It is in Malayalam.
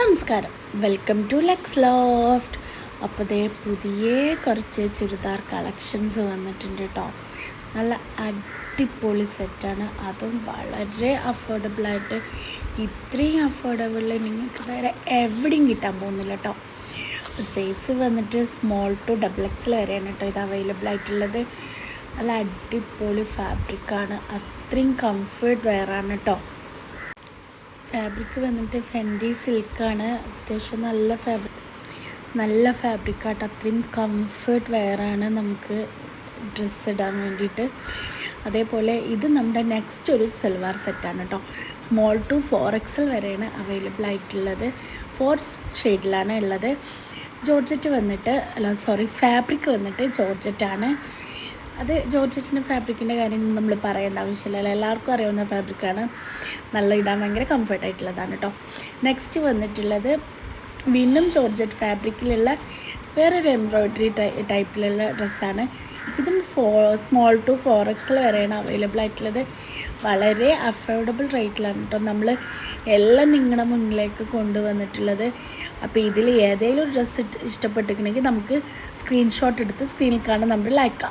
നമസ്കാരം, വെൽക്കം ടു ലെക്സ് ലോഫ്റ്റ്. അപ്പോൾ ദേ പുതിയ കുറച്ച് ചുരിദാർ കളക്ഷൻസ് വന്നിട്ടുണ്ട് കേട്ടോ. നല്ല അടിപൊളി സെറ്റാണ്, അതും വളരെ അഫോർഡബിളായിട്ട്. ഇത്രയും അഫോർഡബിളിൽ നിങ്ങൾക്ക് വേറെ എവിടെയും കിട്ടാൻ പോകുന്നില്ല കേട്ടോ. സൈസ് വന്നിട്ട് സ്മോൾ ടു XXL വരെയാണ് കേട്ടോ ഇത് അവൈലബിൾ ആയിട്ടുള്ളത്. നല്ല അടിപൊളി ഫാബ്രിക്കാണ്, അത്രയും കംഫേർട്ട് വെയറാണ് കേട്ടോ. ഫാബ്രിക് വന്നിട്ട് ഫെൻഡി സിൽക്കാണ്, അത്യാവശ്യം നല്ല ഫാബ്രിക്കായിട്ട് അത്രയും കംഫേർട്ട് വെയറാണ് നമുക്ക് ഡ്രസ്സ് ഇടാൻ വേണ്ടിയിട്ട്. അതേപോലെ ഇത് നമ്മുടെ നെക്സ്റ്റ് ഒരു സൽവാർ സെറ്റാണ് കേട്ടോ. സ്മോൾ ടു 4XL വരെയാണ് അവൈലബിൾ ആയിട്ടുള്ളത്. 4 ഷെയ്ഡിലാണ് ഉള്ളത്. ജോർജറ്റ് വന്നിട്ട് ഫാബ്രിക് വന്നിട്ട് ജോർജറ്റാണ്. അത് ജോർജറ്റിൻ്റെ ഫാബ്രിക്കിൻ്റെ കാര്യം നമ്മൾ പറയേണ്ട ആവശ്യമില്ല, എല്ലാവർക്കും അറിയാവുന്ന ഫാബ്രിക്കാണ്. നല്ല ഇടാൻ ഭയങ്കര കംഫർട്ടായിട്ടുള്ളതാണ് കേട്ടോ. നെക്സ്റ്റ് വന്നിട്ടുള്ളത് വീണ്ടും ജോർജറ്റ് ഫാബ്രിക്കിലുള്ള വേറൊരു എംബ്രോയ്ഡറി ടൈപ്പിലുള്ള ഡ്രസ്സാണ്. ഇതും സ്മോൾ ടു 4XL വരെയാണ് അവൈലബിൾ ആയിട്ടുള്ളത്. വളരെ അഫോർഡബിൾ റേറ്റിലാണ് കേട്ടോ നമ്മൾ എല്ലാം നിങ്ങളുടെ മുന്നിലേക്ക് കൊണ്ടുവന്നിട്ടുള്ളത്. അപ്പോൾ ഇതിൽ ഏതെങ്കിലും ഒരു ഡ്രസ്സ് ഇഷ്ടപ്പെട്ടിട്ടുണ്ടെങ്കിൽ നമുക്ക് സ്ക്രീൻഷോട്ട് എടുത്ത് സ്ക്രീനിൽ കാണാൻ നമ്മൾ ലൈക്കാം.